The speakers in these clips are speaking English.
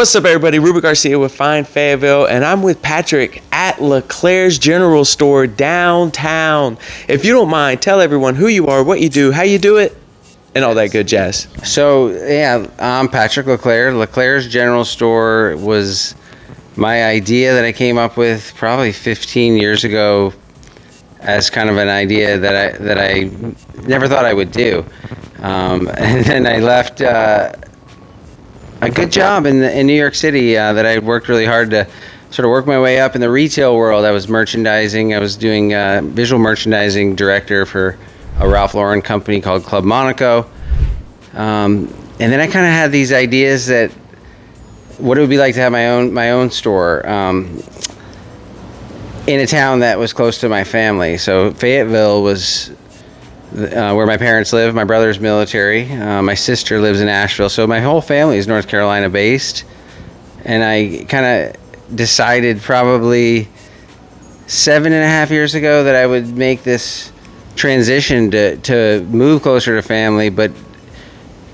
What's up, everybody? Ruben Garcia with Fine Fayetteville, and I'm with Patrick at LeClairs General Store downtown. If you don't mind, tell everyone who you are, what you do, how you do it, and all that good jazz. So, yeah, I'm Patrick LeClairs. LeClairs General Store was my idea that I came up with probably 15 years ago as kind of an idea that I never thought I would do. And then I left a good job in New York City that I worked really hard to sort of work my way up in the retail world. I was merchandising. I was doing visual merchandising director for a Ralph Lauren company called Club Monaco. And then I kind of had these ideas that what it would be like to have my own store in a town that was close to my family. So Fayetteville was where my parents live. My brother's military. My sister lives in Asheville. So my whole family is North Carolina based. And I kind of decided probably 7.5 years ago that I would make this transition to move closer to family, but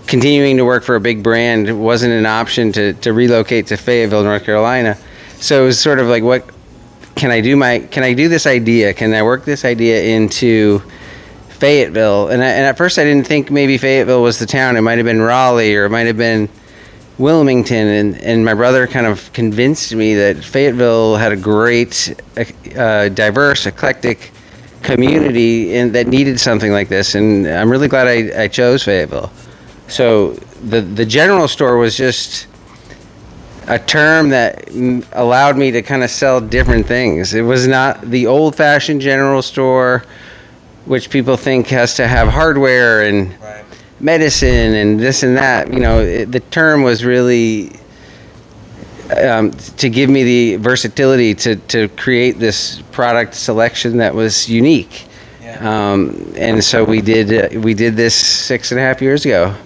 continuing to work for a big brand wasn't an option to relocate to Fayetteville, North Carolina. So it was sort of like, what can I do? Can I do this idea? Can I work this idea into Fayetteville? And at first I didn't think maybe Fayetteville was the town. It might have been Raleigh, or it might have been Wilmington. And my brother kind of convinced me that Fayetteville had a great, diverse, eclectic community and that needed something like this. And I'm really glad I chose Fayetteville. So the general store was just a term that allowed me to kind of sell different things. It was not the old-fashioned general store, which people think has to have hardware and medicine and this and that. You know, the term was really to give me the versatility to create this product selection that was unique. And so we did this 6.5 years ago,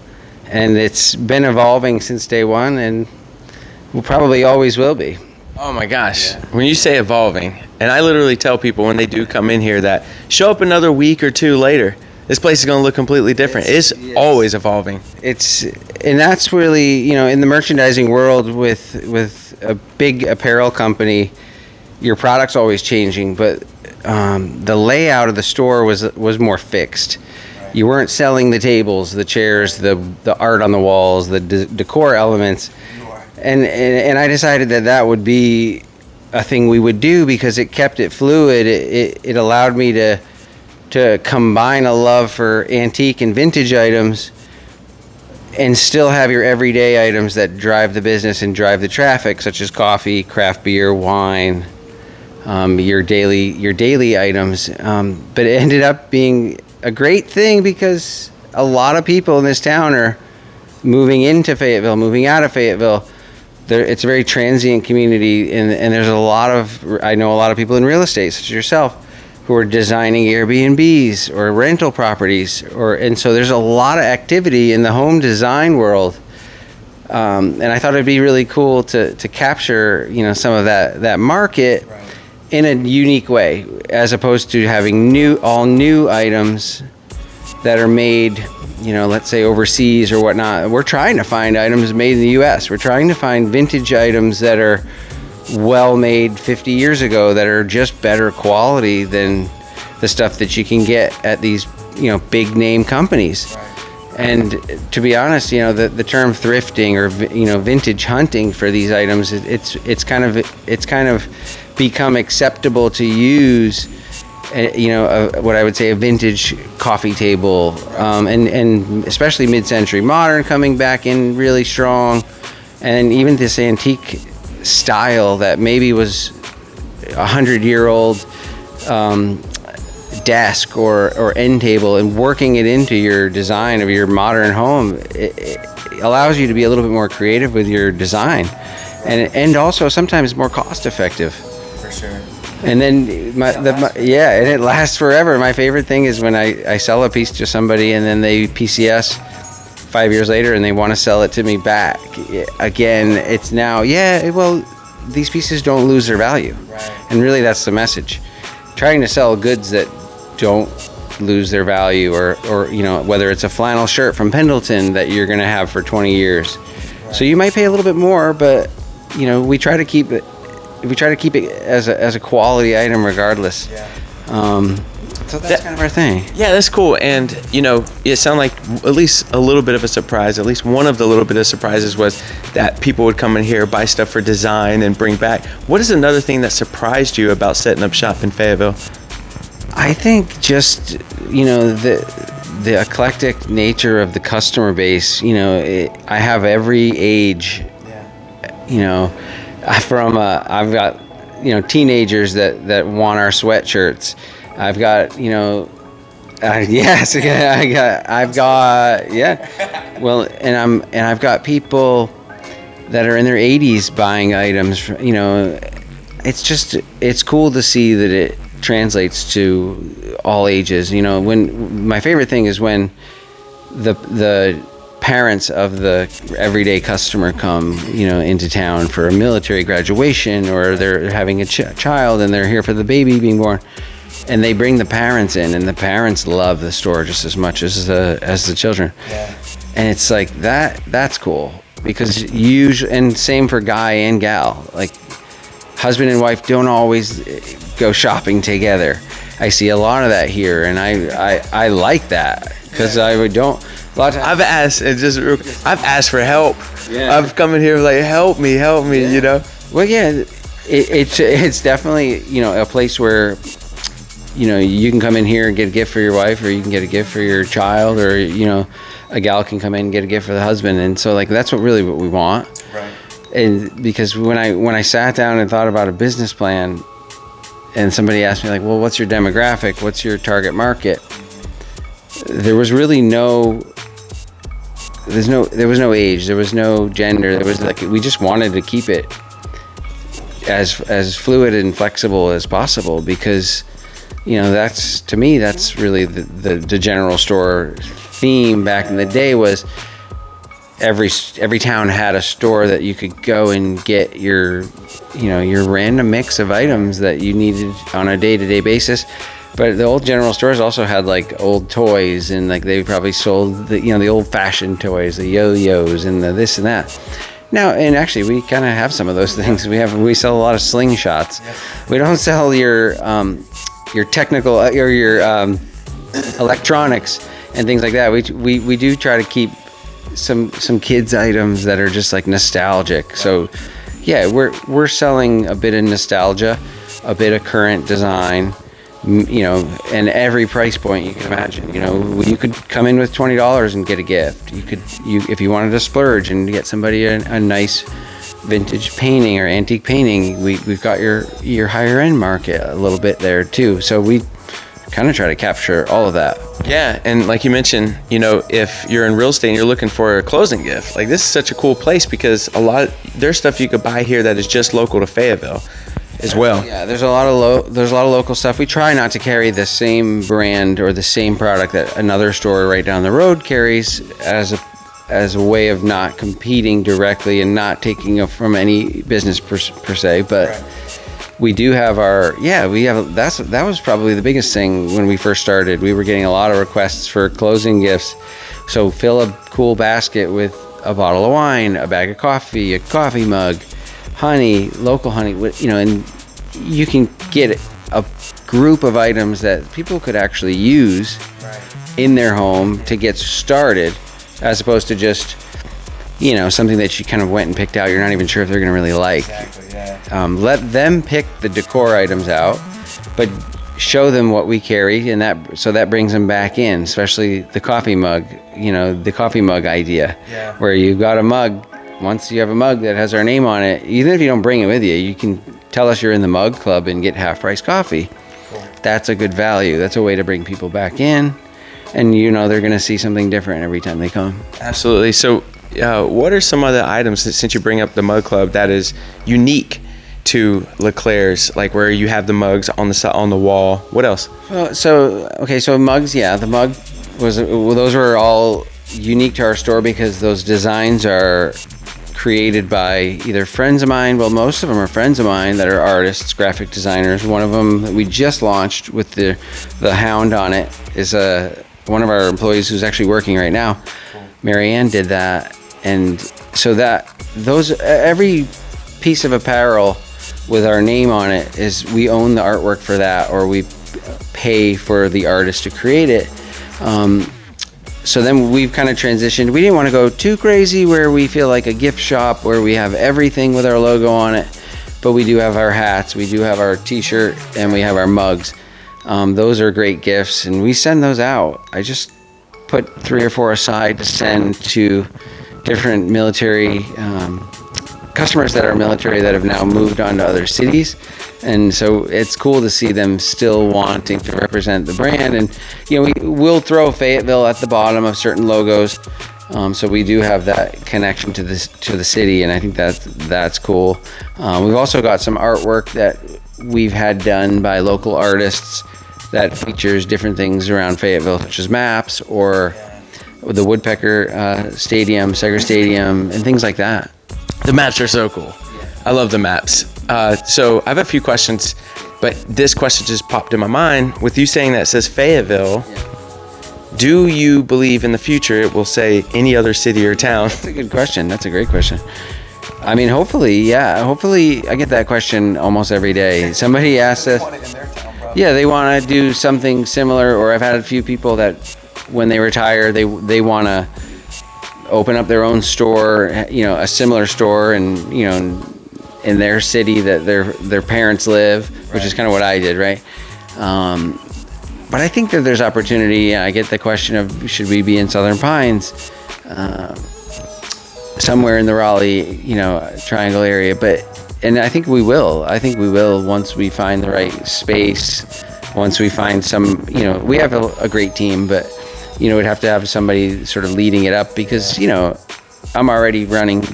and it's been evolving since day one, and will probably always will be. Oh my gosh. Yeah. When you say evolving, and I literally tell people when they do come in here that show up another week or two later, this place is going to look completely different. It's always evolving. And that's really, you know, in the merchandising world with a big apparel company, your product's always changing, but the layout of the store was more fixed. Right. You weren't selling the tables, the chairs, the art on the walls, the decor elements. And I decided that would be a thing we would do because it kept it fluid. It allowed me to combine a love for antique and vintage items and still have your everyday items that drive the business and drive the traffic, such as coffee, craft beer, wine, your daily items. But it ended up being a great thing because a lot of people in this town are moving into Fayetteville, moving out of Fayetteville. It's a very transient community, and there's I know a lot of people in real estate, such as yourself, who are designing Airbnbs or rental properties, and so there's a lot of activity in the home design world. And I thought it'd be really cool to capture, you know, some of that market in a unique way, as opposed to having all new items that are made, you know, let's say overseas or whatnot. We're trying to find items made in the U.S. We're trying to find vintage items that are well made 50 years ago that are just better quality than the stuff that you can get at these, you know, big name companies. And to be honest, you know, the term thrifting or, you know, vintage hunting for these items, it's kind of become acceptable to use. You know, what I would say a vintage coffee table, and especially mid-century modern coming back in really strong, and even this antique style that maybe was 100-year-old desk or end table, and working it into your design of your modern home, it allows you to be a little bit more creative with your design, and also sometimes more cost-effective. For sure. And then, and it lasts forever. My favorite thing is when I sell a piece to somebody and then they PCS 5 years later and they want to sell it to me back. Again, it's now, these pieces don't lose their value. Right. And really that's the message. Trying to sell goods that don't lose their value, or you know, whether it's a flannel shirt from Pendleton that you're going to have for 20 years, So you might pay a little bit more, but we try to keep it. We try to keep it as a quality item regardless. So that's kind of our thing. Yeah, that's cool. And, it sounded like at least a little bit of a surprise, at least one of the little bit of surprises was that people would come in here, buy stuff for design and bring back. What is another thing that surprised you about setting up shop in Fayetteville? I think just, the eclectic nature of the customer base. I have every age. I've got teenagers that want our sweatshirts. I've got well, and I've got people that are in their 80s buying items. It's cool to see that it translates to all ages. When my favorite thing is when the parents of the everyday customer come into town for a military graduation, or they're having a child and they're here for the baby being born, and they bring the parents in, and the parents love the store just as much as the children. And it's like that's cool, because usually, and same for guy and gal, like husband and wife don't always go shopping together. I see a lot of that here, and I like that, because I don't. I've asked for help. Yeah. I've come in here like, help me, Yeah. Well, yeah, it's definitely a place where you can come in here and get a gift for your wife, or you can get a gift for your child, or a gal can come in and get a gift for the husband, and so like that's what we want. Right. And because when I sat down and thought about a business plan, and somebody asked me like, well, what's your demographic? What's your target market? There was really there was no age, there was no gender, there was we just wanted to keep it as fluid and flexible as possible, because that's, to me, that's really the general store theme back in the day. Was every town had a store that you could go and get your random mix of items that you needed on a day-to-day basis. But the old general stores also had like old toys, and like they probably sold the old-fashioned toys, the yo-yos and the this and that. Now, and actually, we kind of have some of those things. We sell a lot of slingshots. We don't sell your technical or your electronics and things like that. We do try to keep some kids items that are just like nostalgic. So yeah, we're selling a bit of nostalgia, a bit of current design, and every price point you can imagine. You could come in with $20 and get a gift. If you wanted to splurge and get somebody a nice vintage painting or antique painting, we've got your higher end market a little bit there too. So we kind of try to capture all of that. Yeah, and like you mentioned, if you're in real estate and you're looking for a closing gift, like this is such a cool place, because there's stuff you could buy here that is just local to Fayetteville as well. Yeah, there's a lot of local stuff. We try not to carry the same brand or the same product that another store right down the road carries, as a way of not competing directly and not taking from any business per se. But right. We do have that was probably the biggest thing when we first started. We were getting a lot of requests for closing gifts. So fill a cool basket with a bottle of wine, a bag of coffee, a coffee mug, honey, local honey, and you can get a group of items that people could actually use in their home to get started, as opposed to just something that you kind of went and picked out. You're not even sure if they're going to really like. Exactly, yeah. Let them pick the decor items out, but show them what we carry, and that brings them back in, especially the coffee mug, the coffee mug idea, where you've got a mug. Once you have a mug that has our name on it, even if you don't bring it with you, you can tell us you're in the mug club and get half price coffee. Cool. That's a good value. That's a way to bring people back in, and they're going to see something different every time they come. Absolutely. So what are some other items, since you bring up the mug club, that is unique to LeClairs, like where you have the mugs on the wall? What else? So mugs, yeah, the mug those were all unique to our store, because those designs are created by either friends of mine. Well, most of them are friends of mine that are artists, graphic designers. One of them that we just launched with the hound on it is one of our employees who's actually working right now. Cool. Marianne did that, and so that every piece of apparel with our name on it is, we own the artwork for that, or we pay for the artist to create it. So then we've kind of transitioned. We didn't want to go too crazy where we feel like a gift shop where we have everything with our logo on it, but we do have our hats, we do have our t-shirt, and we have our mugs. Those are great gifts, and we send those out. I just put 3 or 4 aside to send to different military customers that are military that have now moved on to other cities. And so it's cool to see them still wanting to represent the brand. And, we will throw Fayetteville at the bottom of certain logos. So we do have that connection to the city, and I think that's cool. We've also got some artwork that we've had done by local artists that features different things around Fayetteville, such as maps or the Woodpecker Stadium, Seger Stadium, and things like that. The maps are so cool. I love the maps. So I have a few questions, but this question just popped in my mind. With you saying that it says Fayetteville, do you believe in the future it will say any other city or town? That's a good question. That's a great question. I mean, hopefully, yeah. Hopefully, I get that question almost every day. Somebody asks us, yeah, they want to do something similar, or I've had a few people that when they retire, they want to open up their own store, a similar store, and in their city that their parents live, which is kind of what I did, right? But I think that there's opportunity. I get the question of, should we be in Southern Pines, somewhere in the Raleigh, Triangle area? And I think we will. I think we will once we find the right space. Once we find some, we have a great team, but we'd have to have somebody sort of leading it up, because I'm already running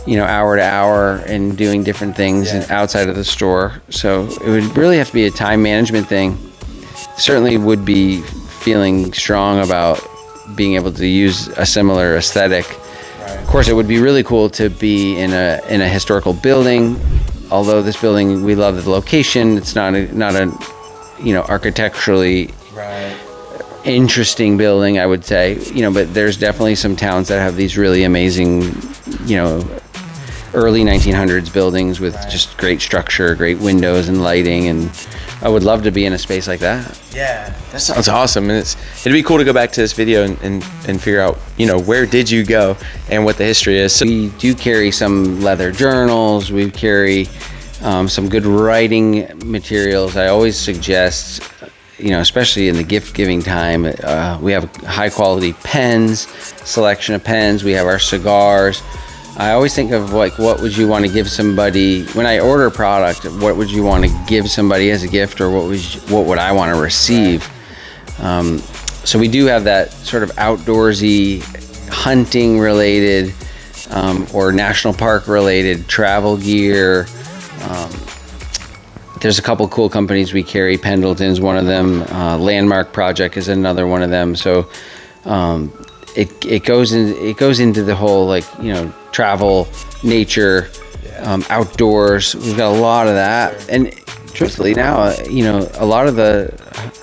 hour to hour and doing different things outside of the store. So it would really have to be a time management thing. Certainly would be feeling strong about being able to use a similar aesthetic. Right. Of course, it would be really cool to be in a historical building. Although this building, we love the location. It's not a architecturally interesting building, I would say. But there's definitely some towns that have these really amazing, early 1900s buildings with just great structure, great windows and lighting, and I would love to be in a space like that. Yeah, that sounds awesome. And it'd be cool to go back to this video and figure out, where did you go and what the history is. So we do carry some leather journals. We carry some good writing materials. I always suggest, especially in the gift giving time, we have high quality pens, selection of pens. We have our cigars. I always think of what would you want to give somebody when I order a product? What would you want to give somebody as a gift, or what would I want to receive? So we do have that sort of outdoorsy, hunting related, or national park related travel gear. There's a couple cool companies we carry. Pendleton's one of them. Landmark Project is another one of them. So it goes into the whole travel, nature, outdoors. We've got a lot of that, and truthfully now, a lot of the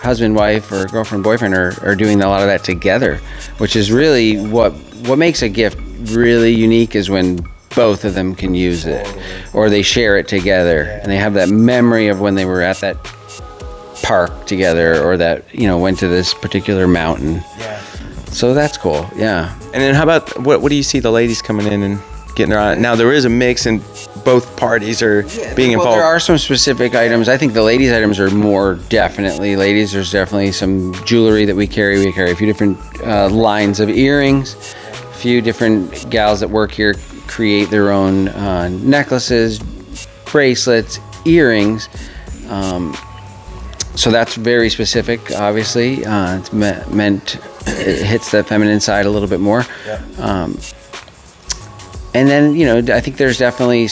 husband, wife, or girlfriend, boyfriend are doing a lot of that together, which is really what makes a gift really unique, is when both of them can use it, or they share it together, and they have that memory of when they were at that park together, or that went to this particular mountain. So that's cool, yeah. And then how about, what do you see the ladies coming in and getting their on? Now there is a mix and both parties are being involved. Well, there are some specific items. I think the ladies' items are more definitely ladies. There's definitely some jewelry that we carry. We carry a few different lines of earrings. A few different gals that work here create their own necklaces, bracelets, earrings. So that's very specific, obviously. It's meant, it hits the feminine side a little bit more. And then, I think there's definitely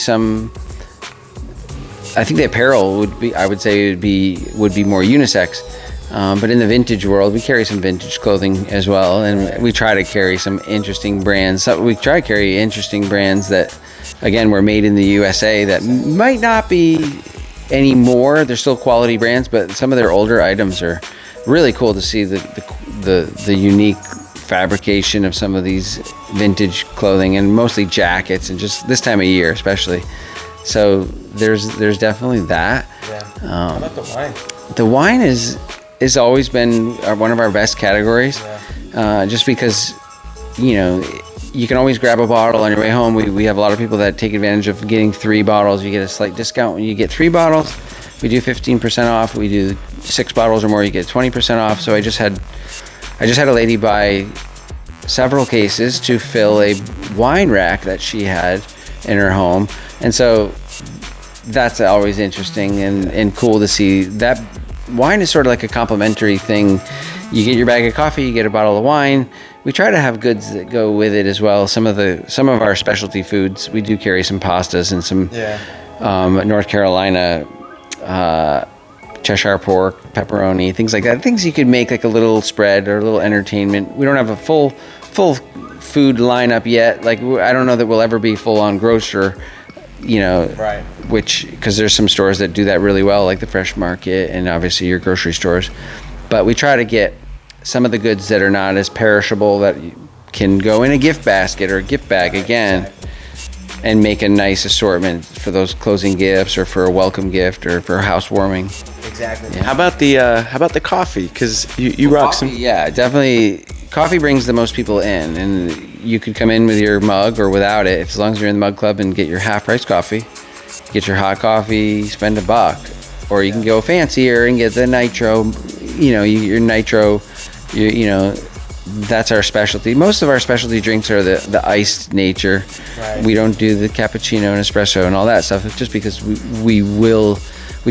I think the apparel would say would be more unisex. But in the vintage world, we carry some vintage clothing as well. And we try to carry some interesting brands. So we try to carry interesting brands that, again, were made in the USA that might not be anymore. They're still quality brands, but some of their older items are really cool to see the unique fabrication of some of these vintage clothing, and mostly jackets, and just this time of year especially. So there's definitely that. Yeah. How about the wine? The wine is always been one of our best categories. Yeah. Just because, you know, you can always grab a bottle on your way home. We have a lot of people that take advantage of getting 3 bottles. You get a slight discount when you get 3 bottles. We do 15% off. We do 6 bottles or more, you get 20% off. So I just had a lady buy several cases to fill a wine rack that she had in her home. And so that's always interesting and cool to see. That wine is sort of like a complimentary thing. You get your bag of coffee, you get a bottle of wine. We try to have goods that go with it as well. Some of our specialty foods, we do carry some pastas and some North Carolina Cheshire pork, pepperoni, things like that. Things you could make like a little spread or a little entertainment. We don't have a full food lineup yet. Like, I don't know that we'll ever be full on grocer, you know, right? Because there's some stores that do that really well, like the Fresh Market and obviously your grocery stores. But we try to get some of the goods that are not as perishable that can go in a gift basket or a gift bag again, and make a nice assortment for those closing gifts or for a welcome gift or for housewarming. Exactly. Yeah. How about the coffee? Because you rock coffee, some. Yeah, definitely. Coffee brings the most people in, and you could come in with your mug or without it, as long as you're in the mug club, and get your half price coffee. Get your hot coffee, spend $1, or you can go fancier and get the nitro. You know, your nitro. You know, that's our specialty. Most of our specialty drinks are the iced nature. Right. We don't do the cappuccino and espresso and all that stuff, just because we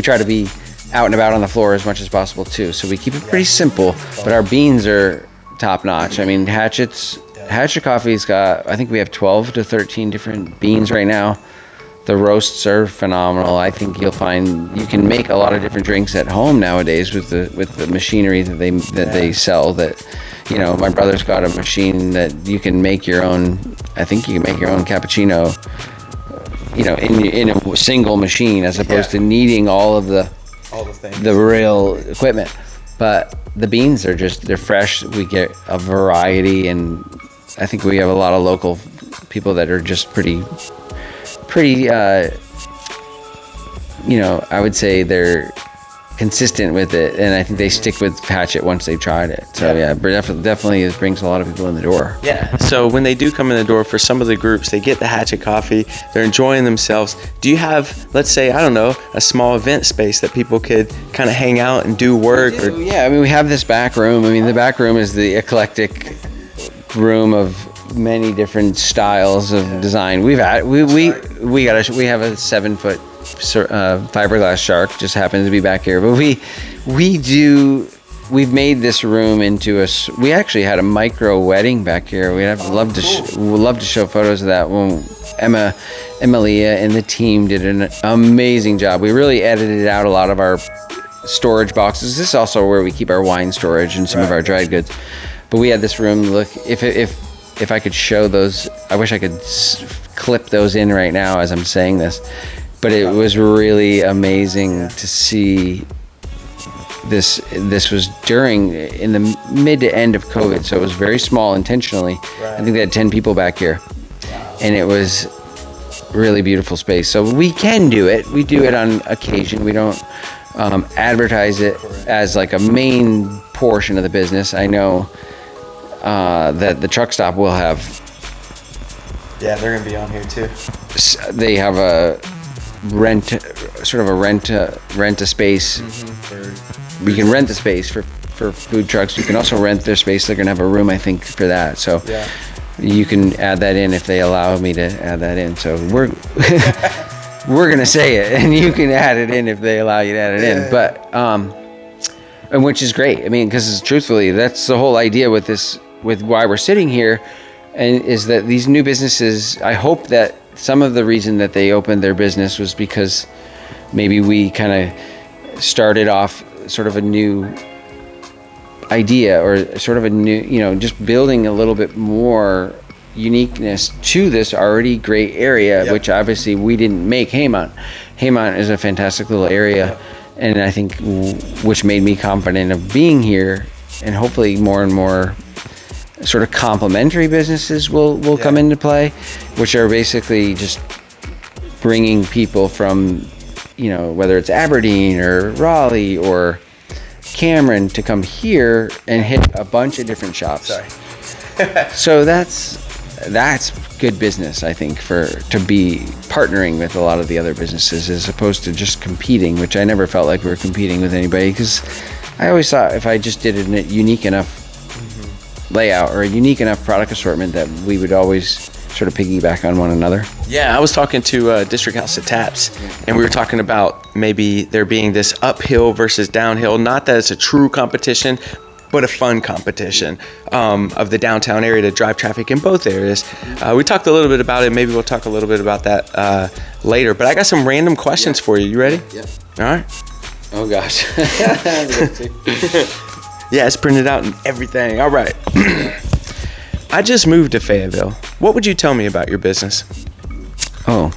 try to be out and about on the floor as much as possible too. So we keep it pretty simple, but our beans are top notch. I mean, Hatchet Coffee's got, I think we have 12 to 13 different beans right now. The roasts are phenomenal. I think you'll find you can make a lot of different drinks at home nowadays with the machinery that they sell. That, you know, my brother's got a machine that you can make your own. I think you can make your own cappuccino, you know, in a single machine, as opposed to needing all the things, the real equipment. But the beans are they're fresh. We get a variety, and I think we have a lot of local people that are just pretty, you know, I would say they're consistent with it, and I think they stick with Hatchet once they've tried it. So yeah, definitely it brings a lot of people in the door. Yeah. So when they do come in the door, for some of the groups, they get the Hatchet coffee, they're enjoying themselves. Do you have, let's say, I don't know, a small event space that people could kind of hang out and do work? Yeah, I mean, we have this back room. I mean, the back room is the eclectic room of many different styles of design. We have a 7-foot fiberglass shark, just happens to be back here, but we've made this room into we actually had a micro wedding back here. We'd love to show photos of that. When Emilia and the team did an amazing job. We really edited out a lot of our storage boxes. This is also where we keep our wine storage and some of our dried goods. But we had this room. Look, if I could show those, I wish I could clip those in right now as I'm saying this. But it was really amazing to see this. This was in the mid to end of COVID, so it was very small intentionally. Right. I think they had 10 people back here, and it was really beautiful space. So we can do it. We do it on occasion. We don't advertise it as like a main portion of the business. I know that the truck stop will have. Yeah, they're gonna be on here too. They have a rent a space. Mm-hmm. We can rent the space for food trucks. You can also rent their space. They're gonna have a room, I think, for that. So you can add that in if they allow me to add that in. So we're gonna say it, and you can add it in if they allow you to add it in. But and which is great. I mean, because truthfully, that's the whole idea with why we're sitting here, and is that these new businesses, I hope that some of the reason that they opened their business was because maybe we kind of started off sort of a new idea, or sort of a new, you know, just building a little bit more uniqueness to this already great area, which obviously we didn't make Haymont. Haymont is a fantastic little area, and I think which made me confident of being here, and hopefully more and more sort of complementary businesses will come into play, which are basically just bringing people from, whether it's Aberdeen or Raleigh or Cameron to come here and hit a bunch of different shops. Sorry. So that's good business, I think, to be partnering with a lot of the other businesses as opposed to just competing, which I never felt like we were competing with anybody, because I always thought if I just did a unique enough layout or a unique enough product assortment that we would always sort of piggyback on one another. Yeah, I was talking to District House of Taps, and we were talking about maybe there being this uphill versus downhill. Not that it's a true competition, but a fun competition of the downtown area to drive traffic in both areas. We talked a little bit about it. Maybe we'll talk a little bit about that later. But I got some random questions for you. You ready? Yeah. All right. Oh, gosh. Yeah, it's printed out and everything. All right. I just moved to Fayetteville. What would you tell me about your business? Oh,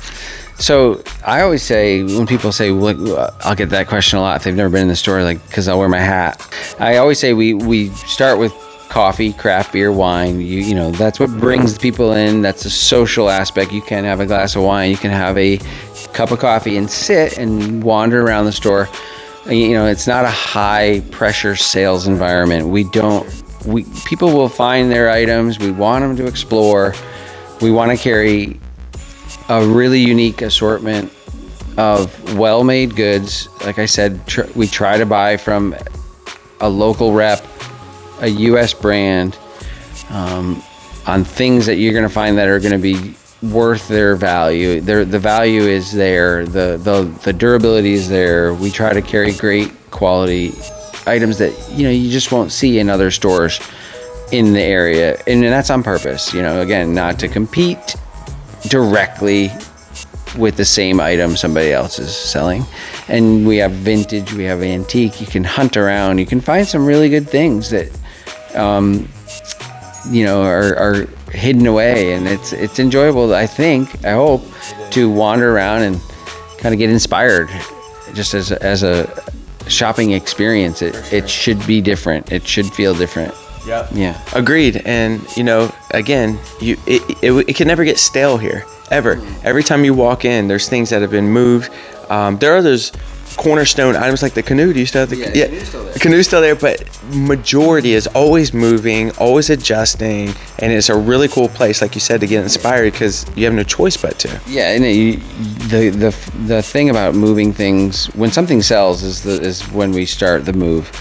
so I always say, when people say, I'll get that question a lot if they've never been in the store, like, because I'll wear my hat. I always say we start with coffee, craft beer, wine. You know, that's what brings people in. That's a social aspect. You can have a glass of wine. You can have a cup of coffee and sit and wander around the store. It's not a high pressure sales environment. People will find their items. We want them to explore. We want to carry a really unique assortment of well-made goods. Like I said, we try to buy from a local rep, a U.S. brand, on things that you're going to find that are going to be worth their value. The value is there. The durability is there. We try to carry great quality items that you just won't see in other stores in the area, and that's on purpose. Again, not to compete directly with the same item somebody else is selling. And we have vintage, we have antique. You can hunt around. You can find some really good things that are hidden away, and it's enjoyable, I hope, to wander around and kind of get inspired. Just as a shopping experience, it should be different. It should feel different. Yep. Yeah. Agreed. And again, it can never get stale here, ever. Every time you walk in, there's things that have been moved. There are those cornerstone items like the canoe. Do you still have the canoe's still there. The canoe's still there, but majority is always moving, always adjusting, and it's a really cool place, like you said, to get inspired, because you have no choice but to. Yeah, and the thing about moving things, when something sells, is when we start the move.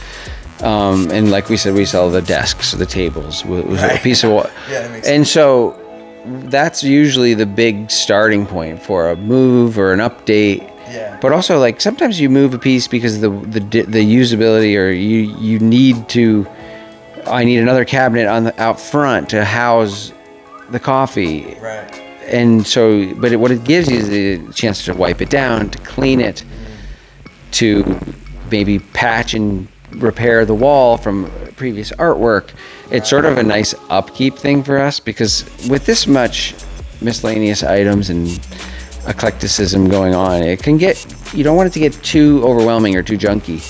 And like we said, we sell the desks, the tables, with a piece of wood. Yeah, that makes sense. And so that's usually the big starting point for a move or an update. Yeah. But also, like, sometimes you move a piece because the usability, or you need to. I need another cabinet out front to house the coffee. Right. And so, but what it gives you is the chance to wipe it down, to clean it, to maybe patch and repair the wall from previous artwork. It's sort of a nice upkeep thing for us, because with this much miscellaneous items and eclecticism going on, it can get, you don't want it to get too overwhelming or too junky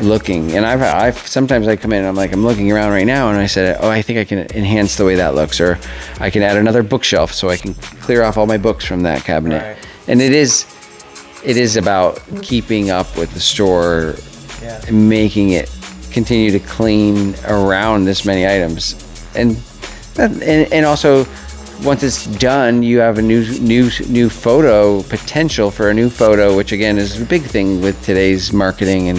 looking. And I've sometimes I come in and I'm looking around right now, and I said, I think I can enhance the way that looks, or I can add another bookshelf so I can clear off all my books from that cabinet. Right. And it is about keeping up with the store, making it continue to clean around this many items, and also, once it's done, you have a new photo potential for a new photo, which again is a big thing with today's marketing and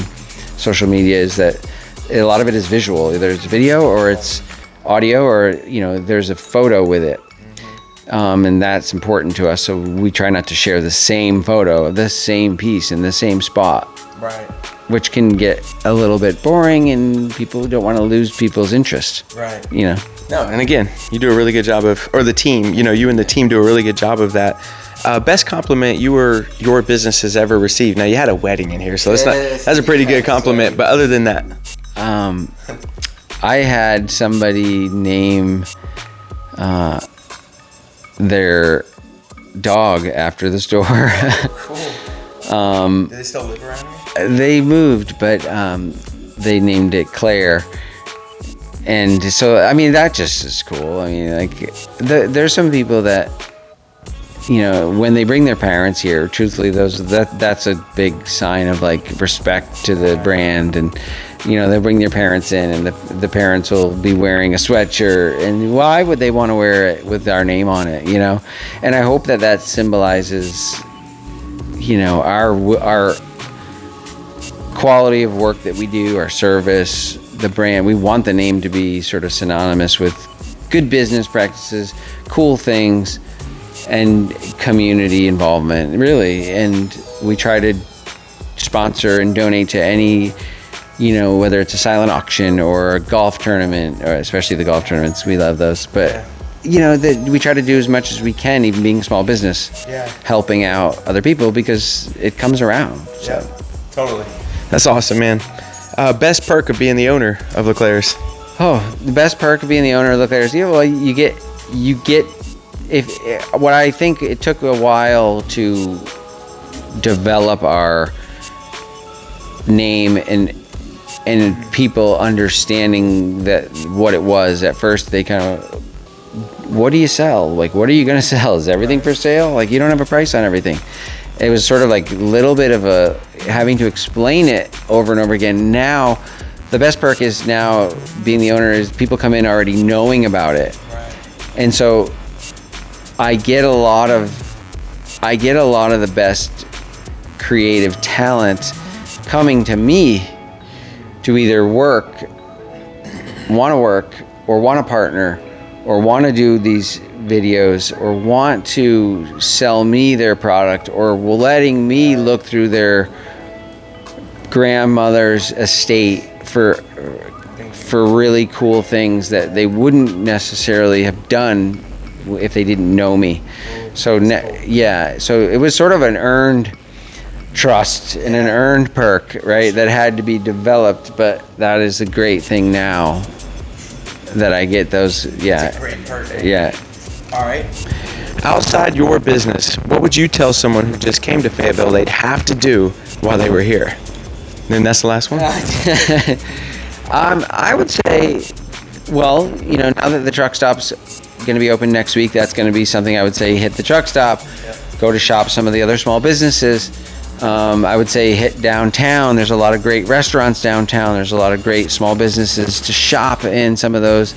social media, is that a lot of it is visual. Either it's video or it's audio, or there's a photo with it. And that's important to us, so we try not to share the same photo, the same piece in the same spot. Right. Which can get a little bit boring, and people don't want to lose people's interest. Right. No, and again, you do a really good job of, or the team, you and the team do a really good job of that. Best compliment your business has ever received. Now, you had a wedding in here, so that's a pretty good compliment. But other than that, I had somebody name their dog after the store. Cool. Do they still live around here? They moved, but they named it Claire. And so, I mean, that just is cool. I mean, like, there's some people that, you know, when they bring their parents here, truthfully, that's a big sign of like respect to the brand. And, you know, they'll bring their parents in, and the parents will be wearing a sweatshirt. And why would they want to wear it with our name on it, you know? And I hope that symbolizes, you know, our quality of work that we do, our service, the brand. We want the name to be sort of synonymous with good business practices, cool things, and community involvement, really. And we try to sponsor and donate to any, you know, whether it's a silent auction or a golf tournament, or especially the golf tournaments. We love those. But you know, we try to do as much as we can, even being a small business, helping out other people, because it comes around. So. Yeah, totally. That's awesome, man. Best perk of being the owner of LeClairs? Oh, the best perk of being the owner of LeClairs, yeah, well, you get what I think it took a while to develop our name and people understanding that what it was. At first, they kind of, what do you sell? Like, what are you going to sell? Is everything for sale? Like, you don't have a price on everything. It was sort of like a little bit of a having to explain it over and over again. Now, the best perk is now being the owner is people come in already knowing about it. Right. And so I get a lot of the best creative talent coming to me to either want to work or want to partner or want to do these videos or want to sell me their product, or letting me look through their grandmother's estate for really cool things that they wouldn't necessarily have done if they didn't know me. So so it was sort of an earned trust and an earned perk, right, that had to be developed. But that is a great thing now that I get those. It's a great perk. Yeah. All right. Outside your business, what would you tell someone who just came to Fayetteville they'd have to do while they were here? Then that's the last one. I would say, well, you know, now that the truck stop's going to be open next week, that's going to be something I would say hit the truck stop, go to shop some of the other small businesses. I would say hit downtown. There's a lot of great restaurants downtown. There's a lot of great small businesses to shop in. Some of those.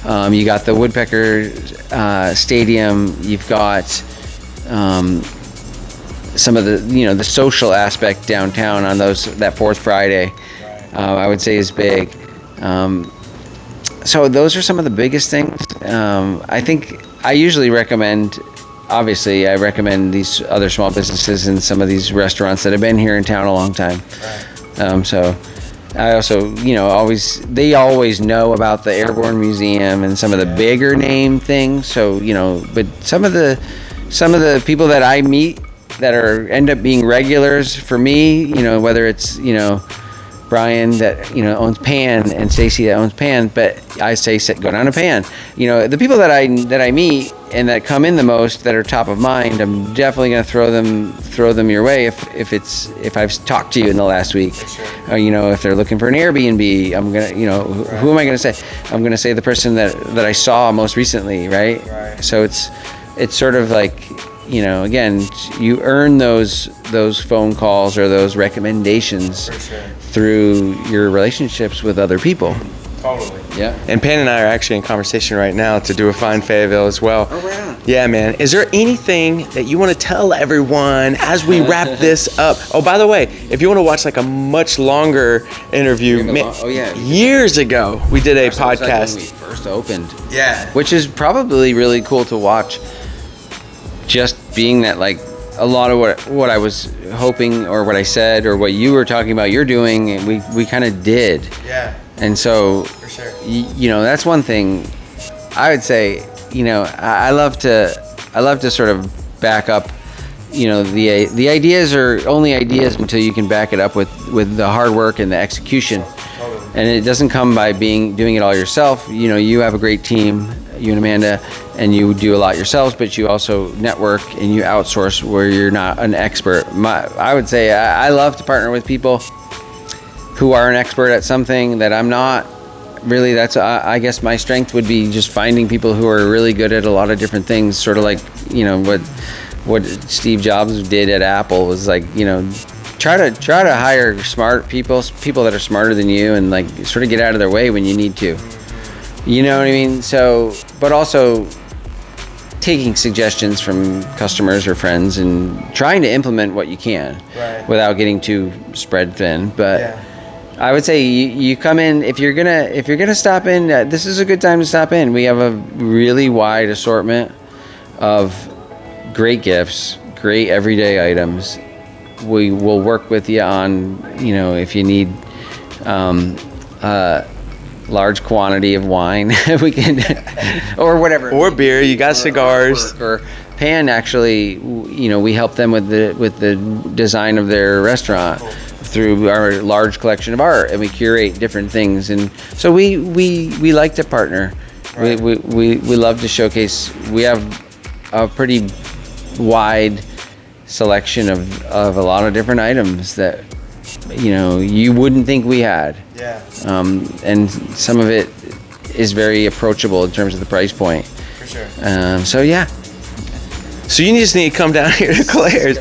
You got the Woodpecker Stadium. You've got some of the, you know, the social aspect downtown on that Fourth Friday. I would say is big. So those are some of the biggest things. I think I usually recommend. Obviously, I recommend these other small businesses and some of these restaurants that have been here in town a long time. Right. So I also, you know, they always know about the Airborne Museum and some of the bigger name things. So, you know, but some of the people that I meet that end up being regulars for me, you know, whether it's, you know, Brian that, you know, owns Pan, and Stacy that owns Pan, but I say go down to Pan. You know, the people that I meet and that come in the most, that are top of mind, I'm definitely going to throw them your way if I've talked to you in the last week. Sure. Or, you know, if they're looking for an Airbnb, I'm gonna, you know, who am I going to say? I'm going to say the person that I saw most recently, right? So it's sort of like, you know, again, you earn those phone calls or those recommendations through your relationships with other people. Totally. Yeah. And Pan and I are actually in conversation right now to do a Find Fayetteville as well. Oh, wow. Yeah, man. Is there anything that you want to tell everyone as we wrap this up? Oh, by the way, if you want to watch like a much longer interview, years ago we did a podcast. Like when we first opened. Yeah. Which is probably really cool to watch. Just being that, like, a lot of what I was hoping, or what I said, or what you were talking about you're doing, and we kind of did. Yeah. And so, for sure. You know, that's one thing I would say. You know, I love to sort of back up. You know, the ideas are only ideas until you can back it up with the hard work and the execution. Totally. And it doesn't come by doing it all yourself. You know, you have a great team, you and Amanda, and you do a lot yourselves, but you also network and you outsource where you're not an expert. I would say I love to partner with people who are an expert at something that I'm not, really, that's I guess my strength would be just finding people who are really good at a lot of different things. Sort of like, you know, what Steve Jobs did at Apple was like, you know, try to hire smart people that are smarter than you, and like sort of get out of their way when you need to. You know what I mean? So, but also taking suggestions from customers or friends and trying to implement what you can, Right. without getting too spread thin. But Yeah. I would say you come in, if you're gonna stop in, this is a good time to stop in. We have a really wide assortment of great gifts, great everyday items. We will work with you on, you know, if you need large quantity of wine, we can, or whatever, Or beer. You got cigars. or Pan actually, you know, we help them with the design of their restaurant through our large collection of art, and we curate different things, and so we like to partner. Right. We love to showcase. We have a pretty wide selection of a lot of different items that, you know, you wouldn't think we had. Yeah. And some of it is very approachable in terms of the price point. For sure. So yeah. So you just need to come down here to LeClairs.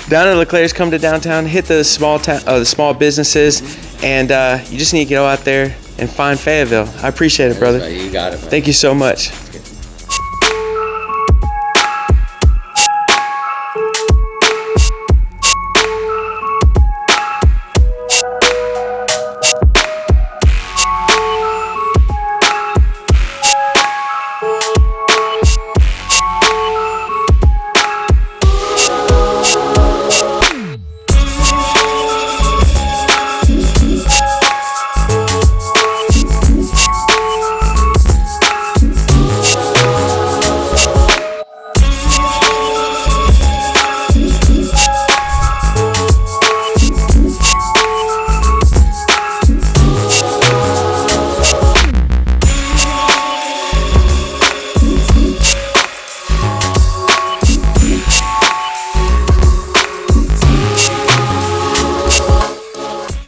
Down to LeClairs, come to downtown, hit the small businesses, and you just need to go out there and find Fayetteville. I appreciate it, brother. You got it, man. Thank you so much.